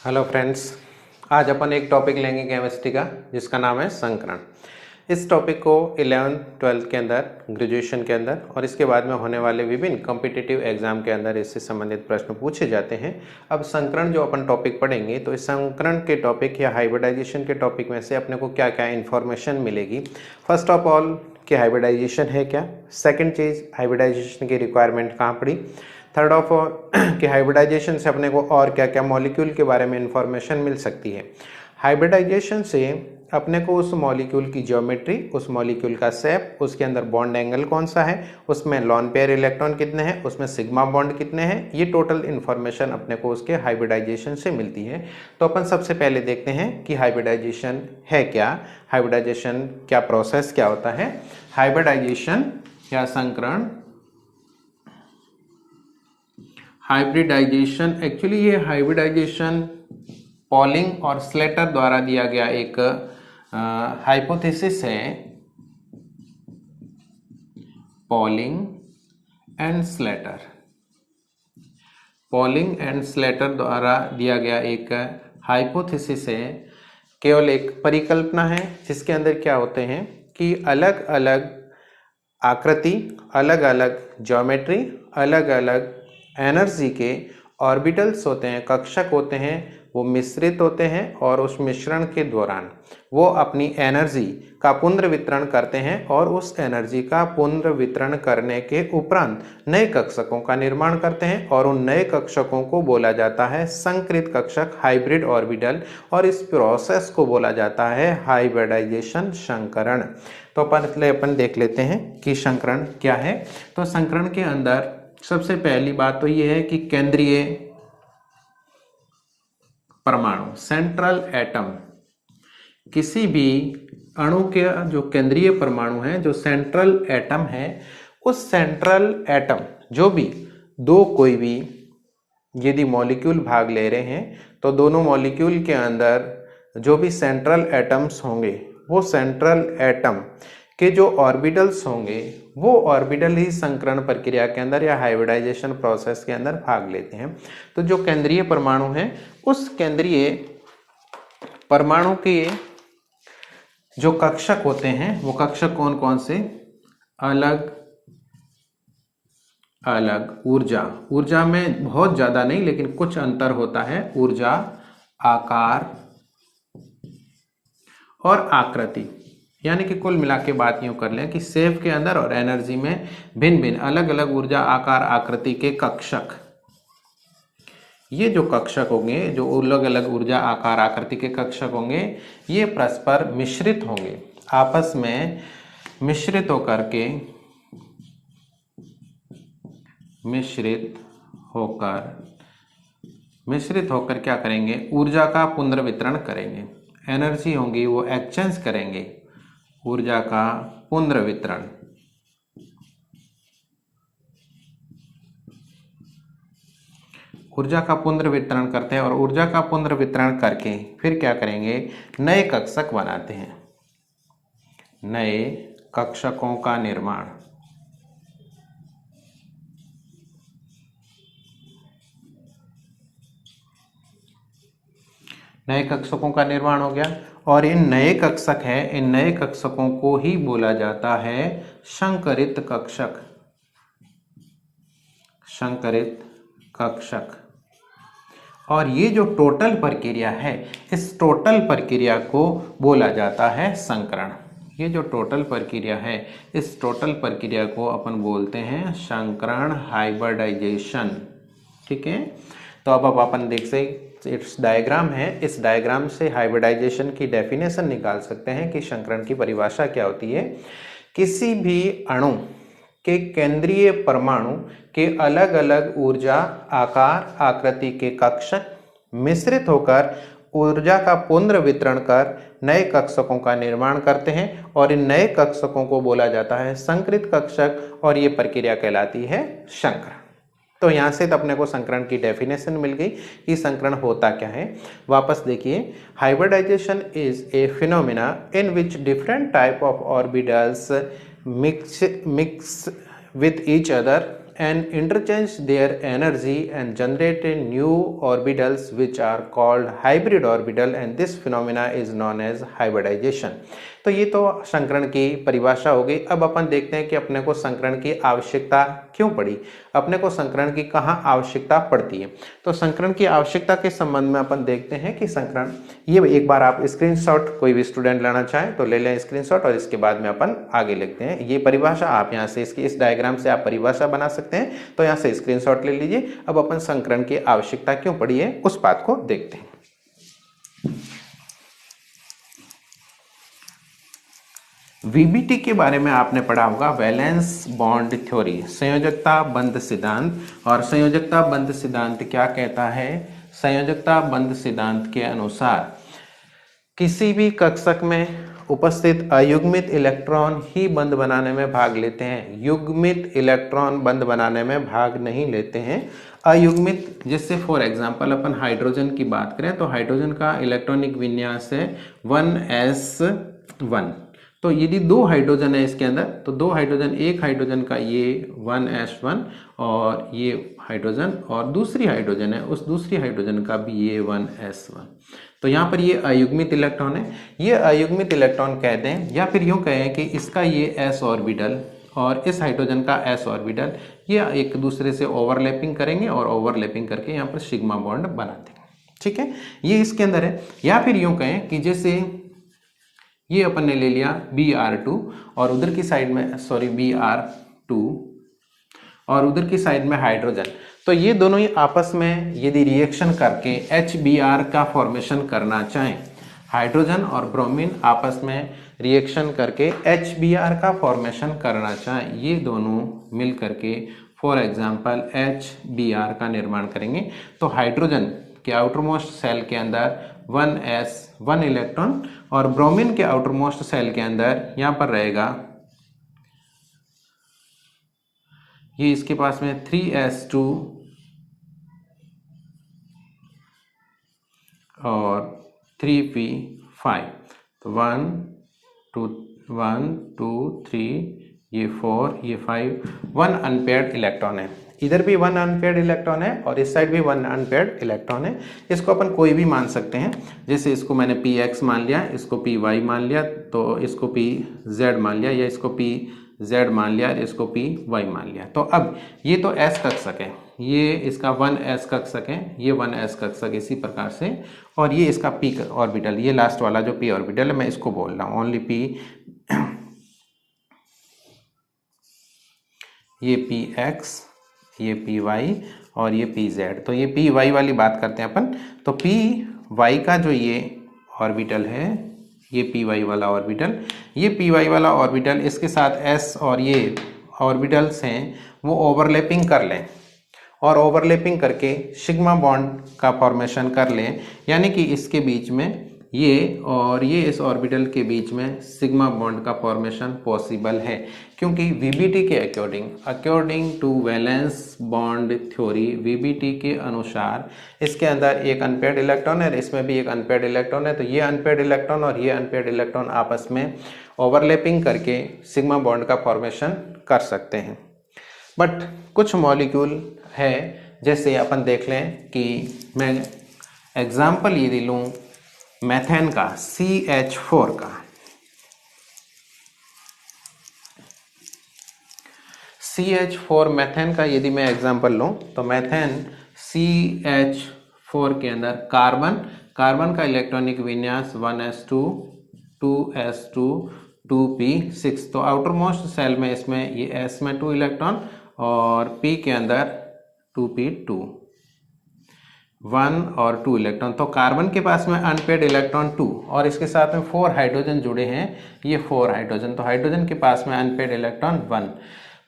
Hello friends, आज अपन एक topic लेंगे केमिस्ट्री का जिसका नाम है संकरण। इस टॉपिक को 11th-12th के अंदर, ग्रेजुएशन के अंदर और इसके बाद में होने वाले विभिन्न कॉम्पिटिटिव एग्जाम के अंदर इससे संबंधित प्रश्न पूछे जाते हैं। अब संकरण जो अपन टॉपिक पढ़ेंगे तो इस संकरण के टॉपिक या हाइब्रिडाइजेशन के टॉपिक में से अपने को क्या क्या इन्फॉर्मेशन मिलेगी। फर्स्ट ऑफ ऑल कि हाइब्रिडाइजेशन है क्या, सेकेंड चीज़ हाइब्रिडाइजेशन की रिक्वायरमेंट कहाँ पड़ी, थर्ड ऑफ ऑल कि हाइब्रिडाइजेशन से अपने को और क्या क्या मॉलिक्यूल के बारे में इंफॉर्मेशन मिल सकती है। हाइब्रिडाइजेशन से अपने को उस मॉलिक्यूल की ज्योमेट्री, उस मॉलिक्यूल का शेप, उसके अंदर बॉन्ड एंगल कौन सा है, उसमें लॉन पेयर इलेक्ट्रॉन कितने हैं, उसमें सिग्मा बॉन्ड कितने हैं, ये टोटल इन्फॉर्मेशन अपने को उसके हाइब्रिडाइजेशन से मिलती है। तो अपन सबसे पहले देखते हैं कि हाइब्रिडाइजेशन है क्या, हाइब्रिडाइजेशन क्या प्रोसेस क्या होता है। हाइब्रिडाइजेशन या संकरण, हाइब्रिडाइजेशन एक्चुअली ये हाइब्रिडाइजेशन पॉलिंग और स्लेटर द्वारा दिया गया एक हाइपोथेसिस है। Polling and Slater, polling and Slater द्वारा दिया गया एक हाइपोथेसिस है, केवल एक परिकल्पना है जिसके अंदर क्या होते हैं कि अलग अलग आकृति, अलग अलग ज्योमेट्री, अलग अलग एनर्जी के ऑर्बिटल्स होते हैं, कक्षक होते हैं, वो मिश्रित होते हैं और उस मिश्रण के दौरान वो अपनी एनर्जी का पुनर्वितरण करते हैं और उस एनर्जी का पुनर्वितरण करने के उपरांत नए कक्षकों का निर्माण करते हैं और उन नए कक्षकों को बोला जाता है संकृत कक्षक, हाइब्रिड ऑर्बिटल, और इस प्रोसेस को बोला जाता है हाइब्रिडाइजेशन, संकरण। तो पहले अपन देख लेते हैं कि संकरण क्या है। तो संकरण के अंदर सबसे पहली बात तो ये है कि केंद्रीय परमाणु, सेंट्रल एटम, किसी भी अणु के जो केंद्रीय परमाणु है, जो सेंट्रल एटम है, उस सेंट्रल एटम जो भी दो कोई भी यदि मॉलिक्यूल भाग ले रहे हैं तो दोनों मॉलिक्यूल के अंदर जो भी सेंट्रल एटम्स होंगे वो सेंट्रल एटम के जो ऑर्बिटल्स होंगे वो ऑर्बिटल ही संकरण प्रक्रिया के अंदर या हाइब्रिडाइजेशन प्रोसेस के अंदर भाग लेते हैं। तो जो केंद्रीय परमाणु है उस केंद्रीय परमाणु के जो कक्षक होते हैं वो कक्षक कौन कौन से, अलग अलग ऊर्जा में बहुत ज्यादा नहीं लेकिन कुछ अंतर होता है, ऊर्जा, आकार और आकृति, यानी कि कुल मिला के बात यूं कर लें कि शेप के अंदर और एनर्जी में भिन्न भिन्न अलग अलग ऊर्जा, आकार, आकृति के कक्षक, ये जो कक्षक होंगे, जो अलग अलग ऊर्जा, आकार, आकृति के कक्षक होंगे, ये परस्पर मिश्रित होंगे, आपस में मिश्रित होकर क्या करेंगे, ऊर्जा का पुनर्वितरण करेंगे, एनर्जी होंगी वो एक्सचेंज करेंगे, ऊर्जा का पुनर्वितरण। ऊर्जा का पुनर्वितरण करते हैं और ऊर्जा का पुनर्वितरण करके फिर क्या करेंगे, नए कक्षक बनाते हैं, नए कक्षकों का निर्माण। नए कक्षकों का निर्माण हो गया और इन नए कक्षक है, इन नए कक्षकों को ही बोला जाता है संकरित कक्षक, संकरित कक्षक। और ये जो टोटल प्रक्रिया है, इस टोटल प्रक्रिया को बोला जाता है संकरण। ये जो टोटल प्रक्रिया है, इस टोटल प्रक्रिया को अपन बोलते हैं संकरण, हाइब्रिडाइजेशन। ठीक है, तो अब अपन देख सकते इस डायग्राम है, इस डायग्राम से हाइब्रिडाइजेशन की डेफिनेशन निकाल सकते हैं कि संकरण की परिभाषा क्या होती है। किसी भी अणु के केंद्रीय परमाणु के अलग अलग ऊर्जा, आकार, आकृति के कक्षक मिश्रित होकर ऊर्जा का पुनर्वितरण कर नए कक्षकों का निर्माण करते हैं और इन नए कक्षकों को बोला जाता है संकृत कक्षक और ये प्रक्रिया कहलाती है संकरण। तो यहाँ से तो अपने को संकरण की डेफिनेशन मिल गई कि संकरण होता क्या है। वापस देखिए, hybridisation is a phenomena in which different type of orbitals mix with each other and interchange their energy and generate new orbitals which are called hybrid orbital and this phenomena is known as hybridization। तो ये तो संकरण की परिभाषा हो गई। अब अपन देखते हैं कि अपने को संकरण की आवश्यकता क्यों पड़ी, अपने को संकरण की कहाँ आवश्यकता पड़ती है। तो संकरण की आवश्यकता के संबंध में अपन देखते हैं कि संकरण, ये एक बार आप स्क्रीनशॉट कोई भी स्टूडेंट लेना चाहे तो ले लें स्क्रीनशॉट और इसके बाद में अपन आगे लिखते हैं। ये परिभाषा आप यहाँ से इस डायग्राम से आप परिभाषा बना सकते हैं, तो यहाँ से स्क्रीनशॉट ले लीजिए। अब अपन संकरण की आवश्यकता क्यों पड़ी है उस बात को देखते हैं। वीबीटी के बारे में आपने पढ़ा होगा, वैलेंस बॉन्ड थ्योरी, संयोजकता बंध सिद्धांत। और संयोजकता बंध सिद्धांत क्या कहता है? संयोजकता बंध सिद्धांत के अनुसार किसी भी कक्षक में उपस्थित अयुग्मित इलेक्ट्रॉन ही बंध बनाने में भाग लेते हैं, युग्मित इलेक्ट्रॉन बंध बनाने में भाग नहीं लेते हैं। अयुग्मित, जैसे फॉर एग्जांपल अपन हाइड्रोजन की बात करें तो हाइड्रोजन का इलेक्ट्रॉनिक विन्यास है 1s1। तो यदि दो हाइड्रोजन है इसके अंदर, तो दो हाइड्रोजन, एक हाइड्रोजन का ये 1s1 और ये हाइड्रोजन और दूसरी हाइड्रोजन है उस दूसरी हाइड्रोजन का भी ये 1s1। तो यहाँ पर ये अयुग्मित इलेक्ट्रॉन है। ये अयुग्मित इलेक्ट्रॉन कह दें या फिर यूँ कहें कि इसका ये s ऑर्बिटल और इस हाइड्रोजन का s ऑर्बिटल ये एक दूसरे से ओवरलैपिंग करेंगे और ओवरलैपिंग करके यहाँ पर सिग्मा बॉन्ड बना देंगे। ठीक है, ये इसके अंदर है। या फिर यूँ कहें कि जैसे ये अपन ने ले लिया Br2 और उधर की साइड में Br2 और उधर की साइड में हाइड्रोजन, तो ये दोनों ही आपस में यदि रिएक्शन करके HBr का फॉर्मेशन करना चाहें, हाइड्रोजन और ब्रोमीन आपस में रिएक्शन करके HBr का फॉर्मेशन करना चाहें, ये दोनों मिल करके फॉर एग्जांपल HBr का निर्माण करेंगे। तो हाइड्रोजन के आउटरमोस्ट सेल के अंदर 1s1 इलेक्ट्रॉन और ब्रोमीन के आउटरमोस्ट सेल के अंदर यहाँ पर रहेगा ये इसके पास में 3s2 और 3p5। तो 1 2 3 ये 4 ये 5, 1 अनपेयर्ड इलेक्ट्रॉन है। इधर भी 1 अनपेयर्ड इलेक्ट्रॉन है और इस साइड भी 1 अनपेयर्ड इलेक्ट्रॉन है। इसको अपन कोई भी मान सकते हैं, जैसे इसको मैंने px मान लिया, इसको py मान लिया, तो इसको pz मान लिया, या इसको pz मान लिया, इसको py मान लिया। तो अब ये तो s कक्षक है, ये इसका 1s कक्षक है, ये 1s कक्षक इसी प्रकार से, और ये इसका p ऑर्बिटल, ये लास्ट वाला जो p ऑर्बिटल है मैं इसको बोल रहा हूँ ओनली p, ये px, ये py और ये pz। तो ये py वाली बात करते हैं अपन। तो py का जो ये ऑर्बिटल है, ये py वाला ऑर्बिटल, ये py वाला ऑर्बिटल इसके साथ s और ये ऑर्बिटल्स हैं वो ओवरलैपिंग कर लें और ओवरलैपिंग करके सिग्मा बॉन्ड का फॉर्मेशन कर लें, यानी कि इसके बीच में ये और ये इस ऑर्बिटल के बीच में सिग्मा बॉन्ड का फॉर्मेशन पॉसिबल है। क्योंकि वीबीटी के according to valence bond theory, VBT के अनुसार इसके अंदर एक अनपेयर्ड इलेक्ट्रॉन है, इसमें भी एक अनपेयर्ड इलेक्ट्रॉन है। तो ये अनपेयर्ड इलेक्ट्रॉन और ये अनपेयर्ड इलेक्ट्रॉन आपस में ओवरलैपिंग करके सिग्मा बॉन्ड का फॉर्मेशन कर सकते हैं। बट कुछ मॉलिक्यूल है, जैसे अपन देख लें कि मैं एग्जाम्पल यदि लूँ मेथेन का, CH4 का, CH4 मेथेन का यदि मैं एग्जांपल लूँ तो मेथेन CH4 के अंदर कार्बन का इलेक्ट्रॉनिक विन्यास 1s2 2s2 2p6। तो आउटर मोस्ट सेल में इसमें ये s में 2 इलेक्ट्रॉन और p के अंदर 2p2, 1 और 2 इलेक्ट्रॉन। तो कार्बन के पास में अनपेयर्ड इलेक्ट्रॉन 2 और इसके साथ में 4 हाइड्रोजन जुड़े हैं, ये 4 हाइड्रोजन। तो हाइड्रोजन के पास में अनपेयर्ड इलेक्ट्रॉन 1।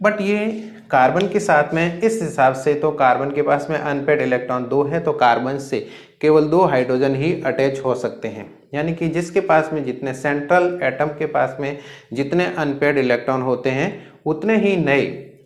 बट ये कार्बन के साथ में इस हिसाब से तो कार्बन के पास में अनपेयर्ड इलेक्ट्रॉन 2 है, तो कार्बन से केवल 2 हाइड्रोजन ही अटैच हो सकते हैं। यानी कि जिसके पास में जितने सेंट्रल एटम के पास में जितने अनपेयर्ड इलेक्ट्रॉन होते हैं उतने ही नए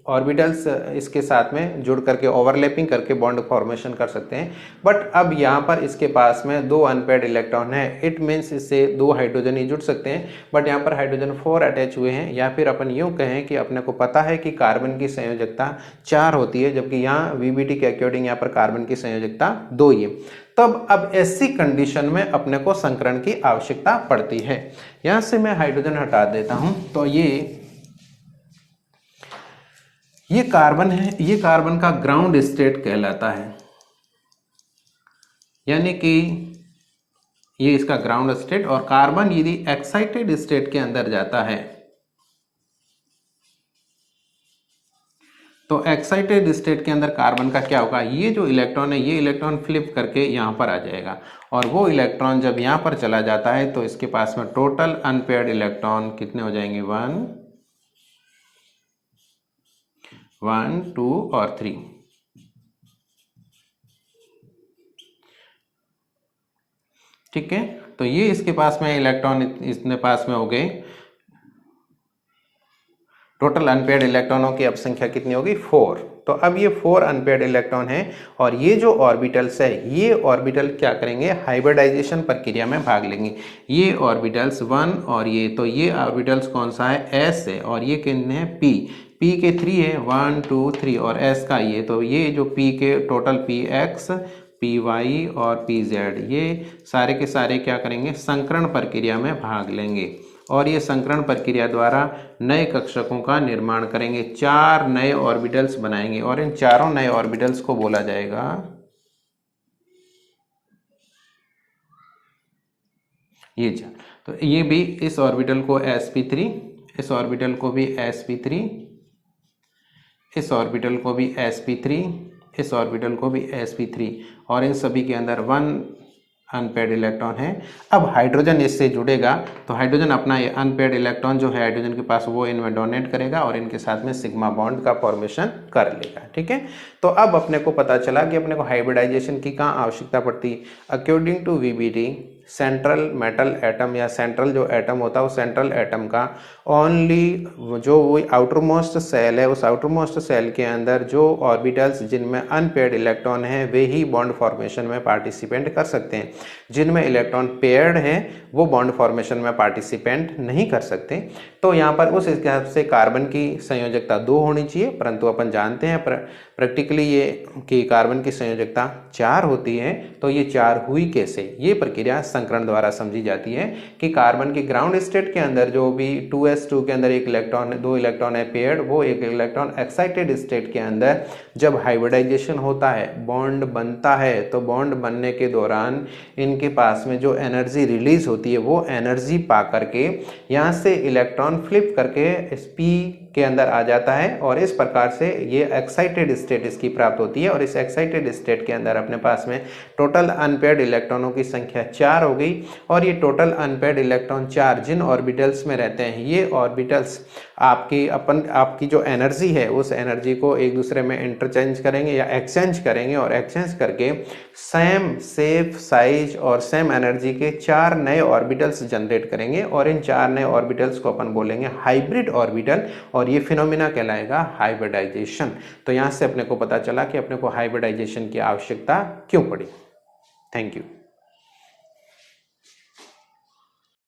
ऑर्बिटल्स इसके साथ में जुड़ करके ओवरलैपिंग करके बॉन्ड फॉर्मेशन कर सकते हैं। बट अब यहाँ पर इसके पास में 2 अनपेयर्ड इलेक्ट्रॉन है, इट मीन्स इससे 2 हाइड्रोजन ही जुड़ सकते हैं, बट यहाँ पर हाइड्रोजन 4 अटैच हुए हैं। या फिर अपन यूँ कहें कि अपने को पता है कि कार्बन की संयोजकता 4 होती है, जबकि यहाँ VBT के अकॉर्डिंग यहाँ पर कार्बन की संयोजकता 2 ही है। तब अब ऐसी कंडीशन में अपने को संकरण की आवश्यकता पड़ती है। यहाँ से मैं हाइड्रोजन हटा देता हूँ, तो ये कार्बन है, ये कार्बन का ग्राउंड स्टेट कहलाता है, यानी कि ये इसका ग्राउंड स्टेट। और कार्बन यदि एक्साइटेड स्टेट के अंदर जाता है तो एक्साइटेड स्टेट के अंदर कार्बन का क्या होगा, ये जो इलेक्ट्रॉन है ये इलेक्ट्रॉन फ्लिप करके यहाँ पर आ जाएगा, और वो इलेक्ट्रॉन जब यहाँ पर चला जाता है तो इसके पास में टोटल अनपेयर्ड इलेक्ट्रॉन कितने हो जाएंगे, 1 2 और 3। ठीक है, तो ये इसके पास में इलेक्ट्रॉन इतने पास में हो गए। टोटल अनपेयर्ड इलेक्ट्रॉनों की अब संख्या कितनी होगी, 4। तो अब ये 4 अनपेयर्ड इलेक्ट्रॉन है, और ये जो ऑर्बिटल्स है ये ऑर्बिटल क्या करेंगे, हाइब्रिडाइजेशन प्रक्रिया में भाग लेंगे। ये ऑर्बिटल्स 1 और ये, तो ये ऑर्बिटल्स कौन सा है, S है, और ये कितने हैं, P के 3 है, 1 2 3, और S का ये, तो ये जो P के टोटल PX PY और PZ ये सारे के सारे क्या करेंगे, संकरण प्रक्रिया में भाग लेंगे, और ये संकरण प्रक्रिया द्वारा नए कक्षकों का निर्माण करेंगे, 4 नए ऑर्बिटल्स बनाएंगे, और इन चारों नए ऑर्बिटल्स को बोला जाएगा ये 4। तो ये भी इस ऑर्बिटल को sp3, इस ऑर्बिटल को भी sp3, इस ऑर्बिटल को भी sp3, इस ऑर्बिटल को भी sp3, और इन सभी के अंदर 1 अनपेयर्ड इलेक्ट्रॉन है। अब हाइड्रोजन इससे जुड़ेगा, तो हाइड्रोजन अपना ये अनपेयर्ड इलेक्ट्रॉन जो है हाइड्रोजन के पास वो इनमें डोनेट करेगा, और इनके साथ में सिग्मा बॉन्ड का फॉर्मेशन कर लेगा। ठीक है, तो अब अपने को पता चला कि अपने को हाइब्रिडाइजेशन की कहाँ आवश्यकता पड़ती। According to VBT central metal atom या सेंट्रल जो एटम होता है वो सेंट्रल एटम का ओनली जो वो आउटर मोस्ट सेल है, उस आउटर मोस्ट सेल के अंदर जो ऑर्बिटल्स जिनमें अनपेयर्ड इलेक्ट्रॉन है वे ही बॉन्ड फॉर्मेशन में पार्टिसिपेंट कर सकते हैं। जिनमें इलेक्ट्रॉन पेयर्ड है वो बॉन्ड फॉर्मेशन में पार्टिसिपेंट नहीं कर सकते। तो यहाँ पर उस हिसाब से कार्बन की संयोजकता 2 होनी चाहिए, परंतु अपन जानते हैं प्रैक्टिकली ये कि कार्बन की संयोजकता 4 होती है। तो ये 4 हुई कैसे, ये प्रक्रिया संकरण द्वारा समझी जाती है कि कार्बन की ग्राउंड स्टेट के अंदर जो भी 2s2 के अंदर एक इलेक्ट्रॉन 2 इलेक्ट्रॉन है पेयर्ड, वो एक इलेक्ट्रॉन एक्साइटेड स्टेट के अंदर जब हाइब्रिडाइजेशन होता है बॉन्ड बनता है, तो बॉन्ड बनने के दौरान इनके पास में जो एनर्जी रिलीज होती है वो एनर्जी पा करके यहाँ से इलेक्ट्रॉन फ्लिप करके sp के अंदर आ जाता है, और इस प्रकार से ये एक्साइटेड स्टेट इसकी प्राप्त होती है। और इस एक्साइटेड स्टेट के अंदर अपने पास में टोटल अनपेयर्ड इलेक्ट्रॉनों की संख्या 4 हो गई, और ये टोटल अनपेयर्ड इलेक्ट्रॉन 4 जिन ऑर्बिटल्स में रहते हैं ये ऑर्बिटल्स आपकी जो एनर्जी है उस एनर्जी को एक दूसरे में इंटरचेंज करेंगे या एक्सचेंज करेंगे, और एक्सचेंज करके सेम शेप साइज और सेम एनर्जी के 4 नए ऑर्बिटल्स जनरेट करेंगे, और इन 4 नए ऑर्बिटल्स को अपन बोलेंगे हाइब्रिड ऑर्बिटल, और ये फिनोमिना कहलाएगा हाइब्रिडाइजेशन। तो यहाँ से अपने को पता चला कि अपने को हाइब्रिडाइजेशन की आवश्यकता क्यों पड़ी। Thank you.